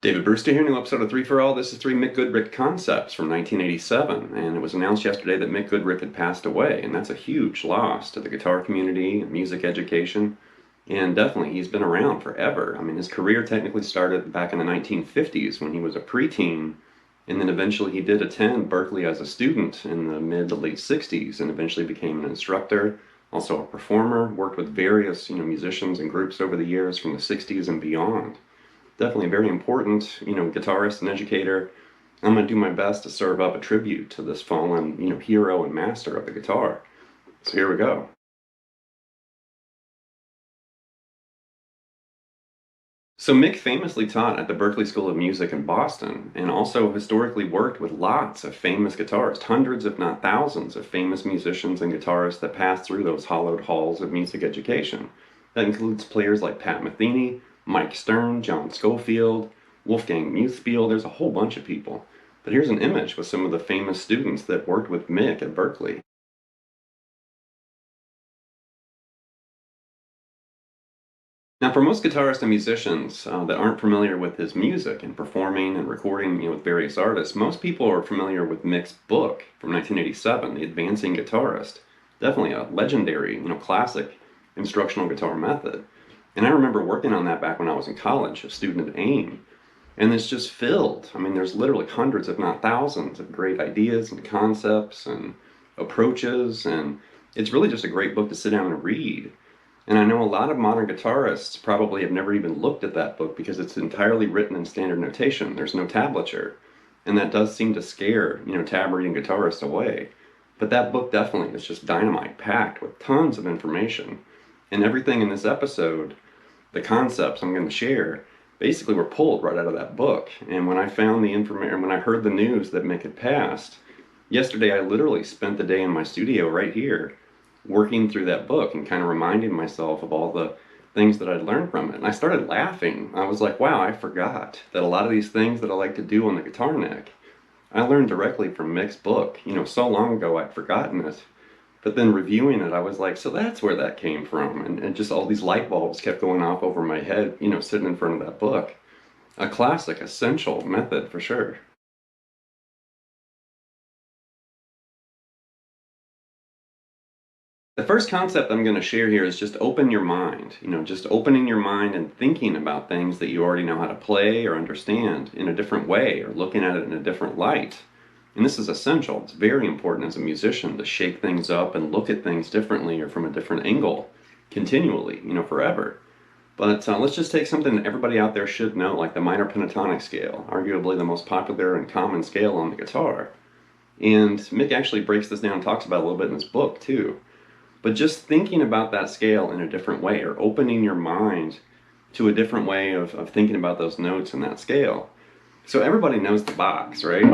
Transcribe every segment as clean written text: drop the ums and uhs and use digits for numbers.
David Brewster here, new episode of 3 for All. This is 3 Mick Goodrick Concepts from 1987, and it was announced yesterday that Mick Goodrick had passed away, and that's a huge loss to the guitar community and music education, and definitely he's been around forever. I mean, his career technically started back in the 1950s when he was a preteen, and then eventually he did attend Berklee as a student in the mid to late 60s, and eventually became an instructor, also a performer, worked with various musicians and groups over the years from the 60s and beyond. Definitely a very important, guitarist and educator. I'm going to do my best to serve up a tribute to this fallen, hero and master of the guitar. So here we go. So Mick famously taught at the Berklee School of Music in Boston, and also historically worked with lots of famous guitarists, hundreds if not thousands of famous musicians and guitarists that passed through those hallowed halls of music education. That includes players like Pat Metheny, Mike Stern, John Scofield, Wolfgang Muthspiel. There's a whole bunch of people. But here's an image with some of the famous students that worked with Mick at Berklee. Now, for most guitarists and musicians that aren't familiar with his music and performing and recording with various artists, most people are familiar with Mick's book from 1987, The Advancing Guitarist. Definitely a legendary, classic instructional guitar method. And I remember working on that back when I was in college, a student at AIM. And it's just filled. I mean, there's literally hundreds, if not thousands, of great ideas and concepts and approaches. And it's really just a great book to sit down and read. And I know a lot of modern guitarists probably have never even looked at that book because it's entirely written in standard notation. There's no tablature. And that does seem to scare, tab reading guitarists away. But that book definitely is just dynamite, packed with tons of information. And everything in this episode, the concepts I'm going to share, basically were pulled right out of that book. And when I found the information, when I heard the news that Mick had passed, yesterday I literally spent the day in my studio right here working through that book and kind of reminding myself of all the things that I'd learned from it. And I started laughing. I was like, wow, I forgot that a lot of these things that I like to do on the guitar neck, I learned directly from Mick's book. So long ago I'd forgotten it. But then reviewing it, I was like, so that's where that came from. And just all these light bulbs kept going off over my head, sitting in front of that book. A classic, essential method for sure. The first concept I'm going to share here is just open your mind. Just opening your mind and thinking about things that you already know how to play or understand in a different way, or looking at it in a different light. And this is essential. It's very important as a musician to shake things up and look at things differently or from a different angle continually, forever. But let's just take something that everybody out there should know, like the minor pentatonic scale, arguably the most popular and common scale on the guitar. And Mick actually breaks this down and talks about it a little bit in his book too. But just thinking about that scale in a different way, or opening your mind to a different way of thinking about those notes in that scale. So everybody knows the box, right?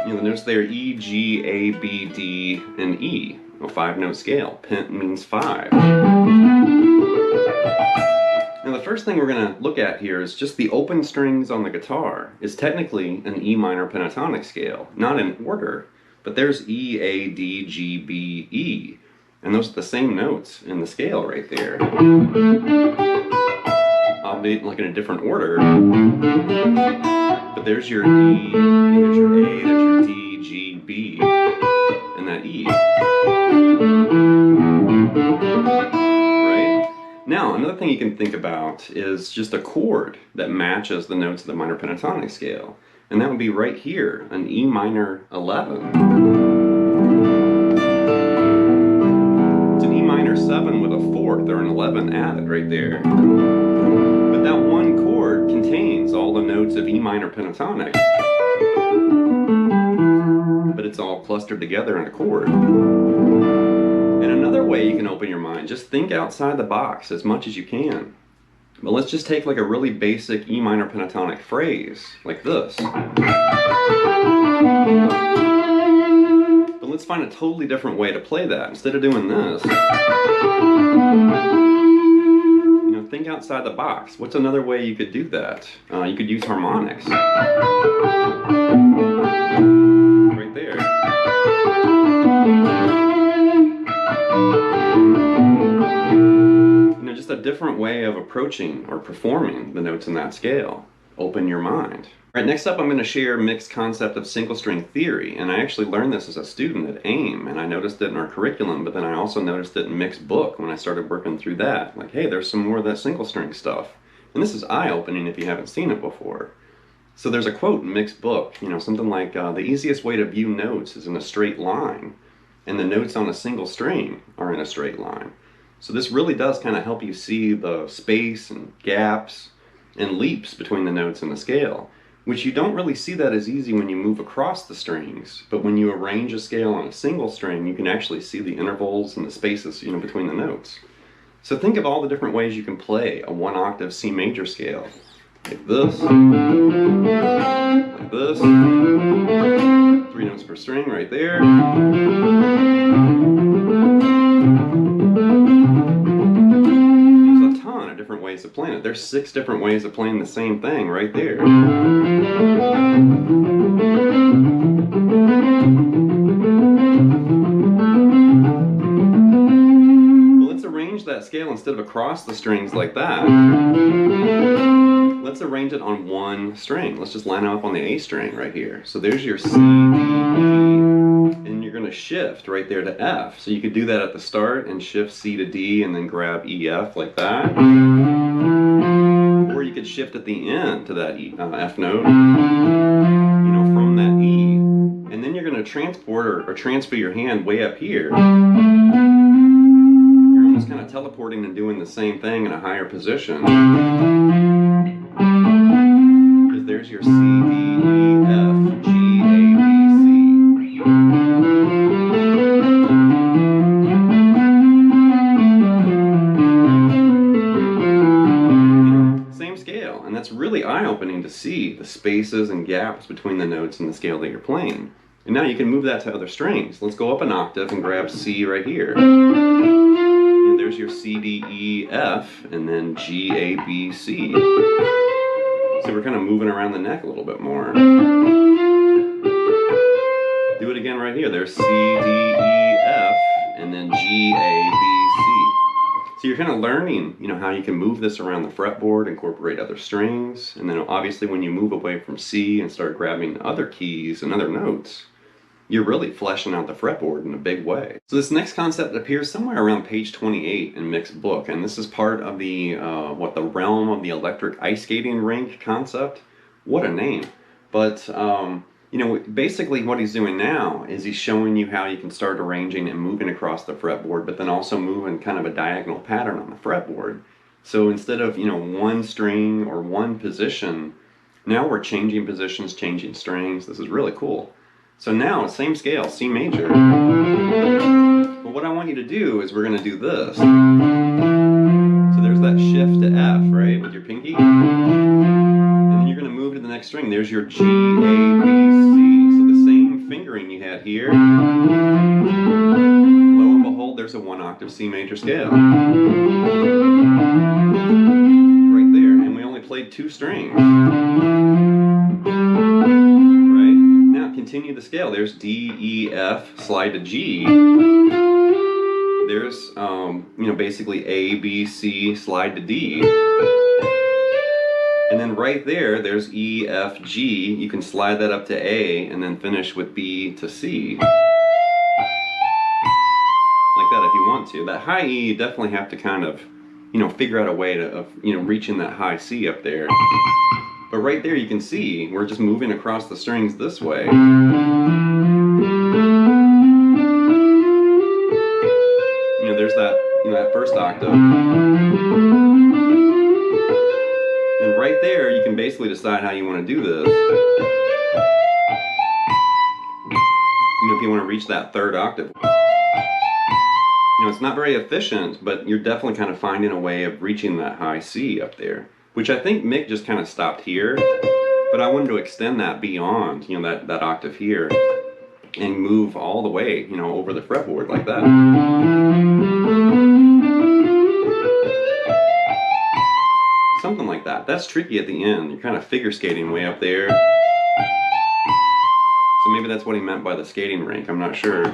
The notes there, E, G, A, B, D, and E. A 5-note scale. Pent means 5. Now the first thing we're going to look at here is just the open strings on the guitar is technically an E minor pentatonic scale. Not in order, but there's E, A, D, G, B, E. And those are the same notes in the scale right there. Albeit like in a different order, but there's your E, there's your A, there's your D, G, B, and that E. Right? Now, another thing you can think about is just a chord that matches the notes of the minor pentatonic scale, and that would be right here, an E minor 11. It's an E minor 7 with a 4th or an 11 added right there. That one chord contains all the notes of E minor pentatonic, but it's all clustered together in a chord. And another way you can open your mind, just think outside the box as much as you can. But let's just take like a really basic E minor pentatonic phrase, like this. But let's find a totally different way to play that. Instead of doing this, think outside the box. What's another way you could do that? You could use harmonics. Right there. just a different way of approaching or performing the notes in that scale. Open your mind. All right, next up I'm going to share Mick's concept of single string theory, and I actually learned this as a student at AIM, and I noticed it in our curriculum, but then I also noticed it in Mick's book when I started working through that. Like, hey, there's some more of that single string stuff. And this is eye-opening if you haven't seen it before. So there's a quote in Mick's book, something like, the easiest way to view notes is in a straight line, and the notes on a single string are in a straight line. So this really does kind of help you see the space and gaps and leaps between the notes in the scale, which you don't really see that as easy when you move across the strings, but when you arrange a scale on a single string, you can actually see the intervals and the spaces, between the notes. So think of all the different ways you can play a 1-octave C major scale. Like this, 3 notes per string right there. There's a ton of different ways of playing it. There's 6 different ways of playing the same thing right there. Well, let's arrange that scale instead of across the strings like that. Let's arrange it on one string. Let's just line it up on the A string right here. So there's your C, D, E, and you're going to shift right there to F. So you could do that at the start and shift C to D and then grab E, F like that. Or you could shift at the end to that F note, from that E. And then you're going to transport or transfer your hand way up here. You're almost kind of teleporting and doing the same thing in a higher position. There's your C, D, E, F, G, A, B, C. Same scale, and that's really eye-opening to see the spaces and gaps between the notes and the scale that you're playing. And now you can move that to other strings. Let's go up an octave and grab C right here. And there's your C, D, E, F, and then G, A, B, C. So we're kind of moving around the neck a little bit more. Do it again right here. There's C, D, E, F, and then G, A, B, C. So you're kind of learning, how you can move this around the fretboard, incorporate other strings, and then obviously when you move away from C and start grabbing other keys and other notes, you're really fleshing out the fretboard in a big way. So this next concept appears somewhere around page 28 in Mick's book, and this is part of the the realm of the electric ice skating rink concept. What a name! But basically what he's doing now is he's showing you how you can start arranging and moving across the fretboard, but then also moving kind of a diagonal pattern on the fretboard. So instead of one string or one position, now we're changing positions, changing strings. This is really cool. So now, same scale, C major. But what I want you to do is we're going to do this. So there's that shift to F, right, with your pinky. And then you're going to move to the next string. There's your G, A, B, C. So the same fingering you had here. Lo and behold, there's a 1-octave C major scale. Right there. And we only played 2 strings. Continue the scale. There's D, E, F, slide to G. There's, basically A, B, C, slide to D. And then right there's E, F, G. You can slide that up to A and then finish with B to C. Like that if you want to. That high E, you definitely have to kind of, figure out a way of reaching that high C up there. But right there you can see we're just moving across the strings this way. There's that, that first octave. And right there you can basically decide how you want to do this. If you want to reach that 3rd octave. It's not very efficient, but you're definitely kind of finding a way of reaching that high C up there. Which I think Mick just kind of stopped here, but I wanted to extend that beyond, that octave here, and move all the way, over the fretboard like that. Something like that. That's tricky at the end. You're kind of figure skating way up there. So maybe that's what he meant by the skating rink. I'm not sure.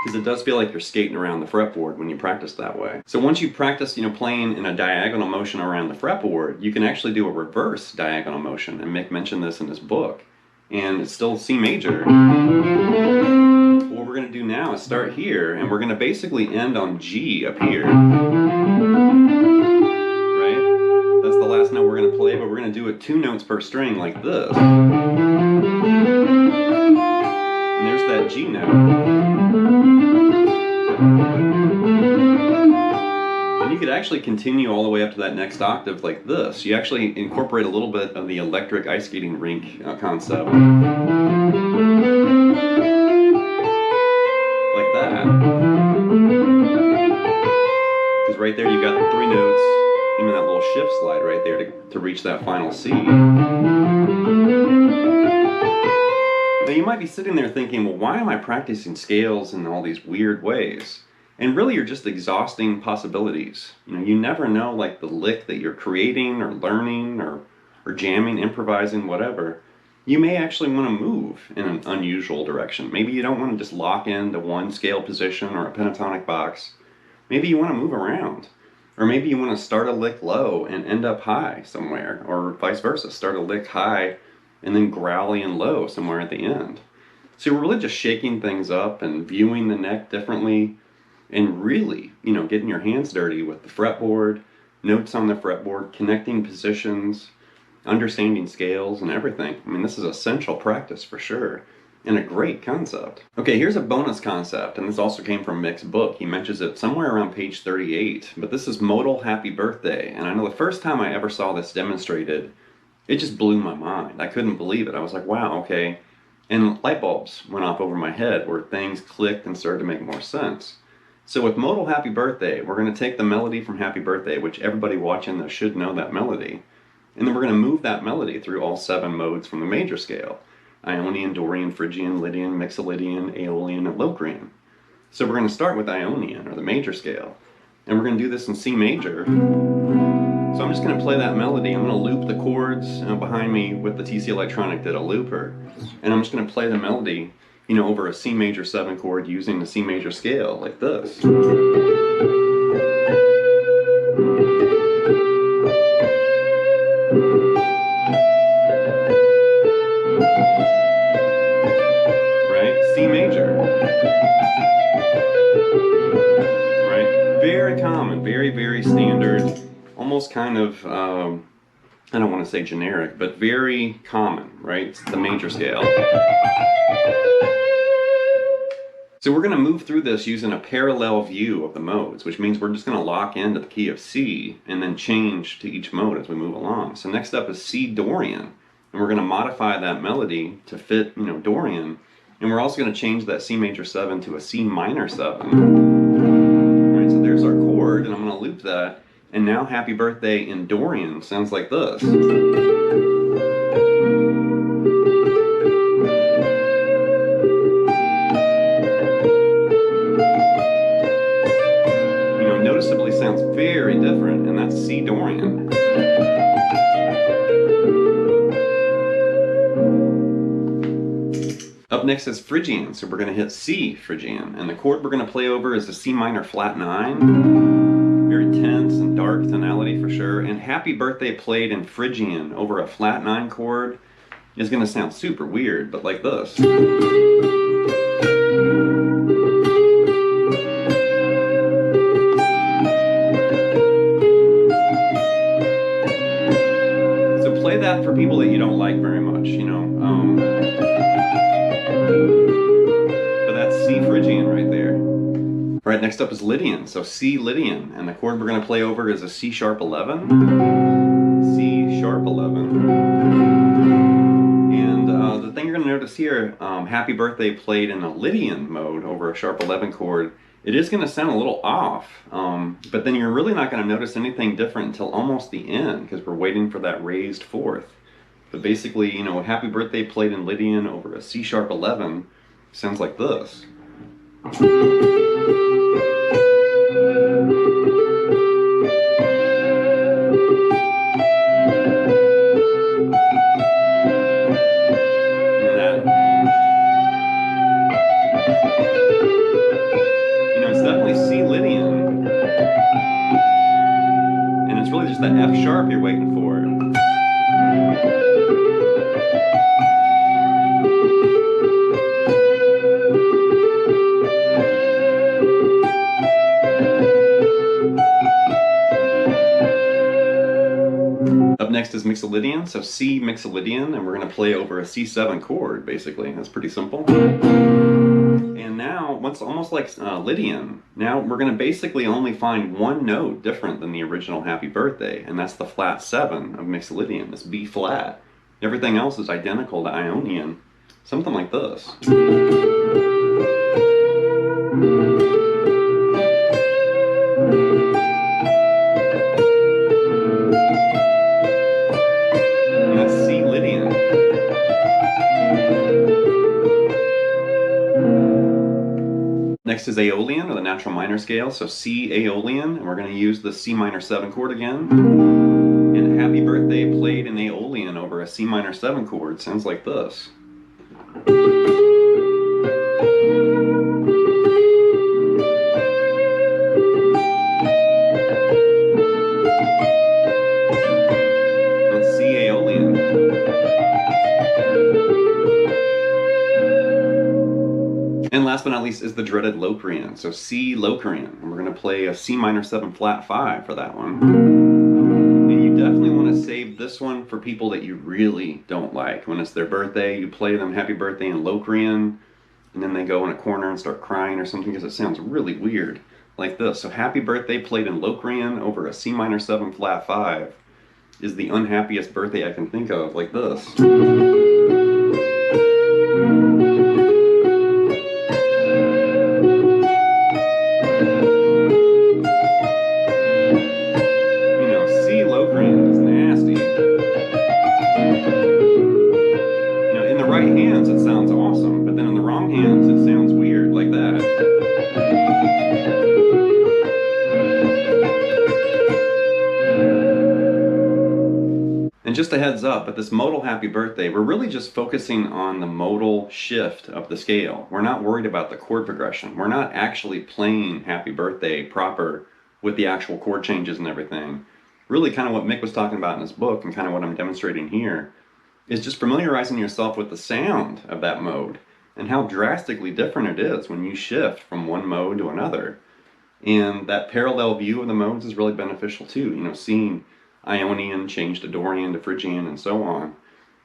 because it does feel like you're skating around the fretboard when you practice that way. So once you practice, playing in a diagonal motion around the fretboard, you can actually do a reverse diagonal motion, and Mick mentioned this in his book. And it's still C major. What we're going to do now is start here, and we're going to basically end on G up here. Right? That's the last note we're going to play, but we're going to do it 2 notes per string like this. And there's that G note. And you could actually continue all the way up to that next octave like this. You actually incorporate a little bit of the electric ice skating rink concept. Like that. Because right there you got the 3 notes, and that little shift slide right there to reach that final C. Now you might be sitting there thinking, well, why am I practicing scales in all these weird ways? And really you're just exhausting possibilities. You never know, like, the lick that you're creating or learning or jamming, improvising, whatever. You may actually want to move in an unusual direction. Maybe you don't want to just lock into one scale position or a pentatonic box. Maybe you want to move around. Or maybe you want to start a lick low and end up high somewhere, or vice versa. Start a lick high and then growly and low somewhere at the end. So we're really just shaking things up and viewing the neck differently, and really, getting your hands dirty with the fretboard, notes on the fretboard, connecting positions, understanding scales and everything. This is essential practice for sure, and a great concept. Okay, here's a bonus concept, and this also came from Mick's book. He mentions it somewhere around page 38, but this is Modal Happy Birthday, and I know the first time I ever saw this demonstrated, it just blew my mind. I couldn't believe it. I was like, wow, okay. And light bulbs went off over my head where things clicked and started to make more sense. So with Modal Happy Birthday, we're going to take the melody from Happy Birthday, which everybody watching this should know that melody, and then we're going to move that melody through all 7 modes from the major scale: Ionian, Dorian, Phrygian, Lydian, Mixolydian, Aeolian, and Locrian. So we're going to start with Ionian, or the major scale, and we're going to do this in C major. So I'm just going to play that melody. I'm going to loop the chords behind me with the TC Electronic did a looper, and I'm just going to play the melody over a C major 7 chord using the C major scale like this. Right? C major. Right? Very common, very, very standard, almost kind of, I don't want to say generic, but very common, right? It's the major scale. So we're going to move through this using a parallel view of the modes, which means we're just going to lock into the key of C and then change to each mode as we move along. So next up is C Dorian, and we're going to modify that melody to fit, Dorian, and we're also going to change that C major 7 to a C minor 7. All right, so there's our chord, and I'm going to loop that, and now Happy Birthday in Dorian sounds like this. Noticeably sounds very different, and that's C Dorian. Up next is Phrygian, so we're going to hit C Phrygian, and the chord we're going to play over is a C minor flat 9. Very tense and dark tonality for sure, and Happy Birthday played in Phrygian over a flat 9 chord is going to sound super weird, but like this. Play that for people that you don't like very much, but that's C Phrygian right there. All right, next up is Lydian, so C Lydian, and the chord we're going to play over is a C sharp 11, C sharp 11, and the thing you're going to notice here, Happy Birthday played in a Lydian mode over a sharp 11 chord. It is going to sound a little off, but then you're really not going to notice anything different until almost the end, because we're waiting for that raised 4th. But basically, Happy Birthday played in Lydian over a C sharp 11 sounds like this. is Mixolydian, so C Mixolydian, and we're going to play over a C7 chord, basically. That's pretty simple. And now, once almost like Lydian, now we're going to basically only find one note different than the original Happy Birthday, and that's the flat 7 of Mixolydian, this B flat. Everything else is identical to Ionian, something like this. And that's C Lydian. Next is Aeolian, or the natural minor scale, so C Aeolian, and we're going to use the C minor 7 chord again. And Happy Birthday played in Aeolian over a C minor 7 chord sounds like this. That's C Aeolian. And last but not least is the dreaded Locrian, so C Locrian, and we're going to play a C minor 7 flat 5 for that one. And you definitely want to save this one for people that you really don't like. When it's their birthday, you play them Happy Birthday in Locrian, and then they go in a corner and start crying or something because it sounds really weird, like this. So Happy Birthday played in Locrian over a C minor 7 flat 5 is the unhappiest birthday I can think of, like this. Hands it sounds awesome, but then in the wrong hands it sounds weird, like that. And just a heads up, at this modal Happy Birthday, we're really just focusing on the modal shift of the scale. We're not worried about the chord progression. We're not actually playing Happy Birthday proper with the actual chord changes and everything. Really kind of what Mick was talking about in his book, and kind of what I'm demonstrating here, is just familiarizing yourself with the sound of that mode and how drastically different it is when you shift from one mode to another. And that parallel view of the modes is really beneficial too. You know, seeing Ionian change to Dorian to Phrygian and so on.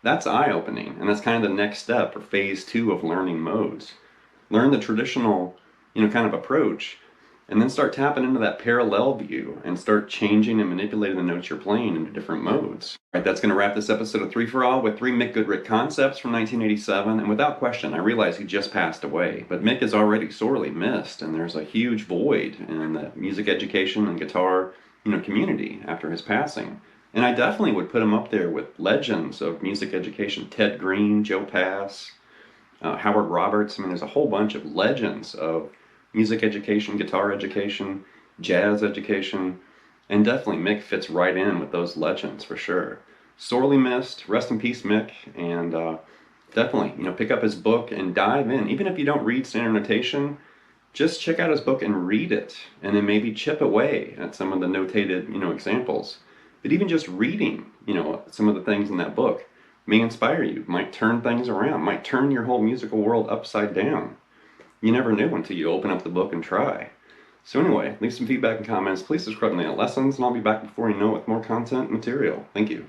That's eye-opening, and that's kind of the next step, or phase 2 of learning modes. Learn the traditional, kind of approach, and then start tapping into that parallel view and start changing and manipulating the notes you're playing into different modes. All right, that's going to wrap this episode of 3 for All with 3 Mick Goodrick Concepts from 1987. And without question, I realize he just passed away, but Mick is already sorely missed, and there's a huge void in the music education and guitar community after his passing. And I definitely would put him up there with legends of music education: Ted Green, Joe Pass, Howard Roberts. I mean, there's a whole bunch of legends of music education, guitar education, jazz education, and definitely Mick fits right in with those legends for sure. Sorely missed. Rest in peace, Mick. And definitely, pick up his book and dive in. Even if you don't read standard notation, just check out his book and read it, and then maybe chip away at some of the notated, examples. But even just reading, some of the things in that book may inspire you, might turn things around, might turn your whole musical world upside down. You never knew until you open up the book and try. So anyway, leave some feedback and comments. Please subscribe to Nail Lessons, and I'll be back before you know it with more content and material. Thank you.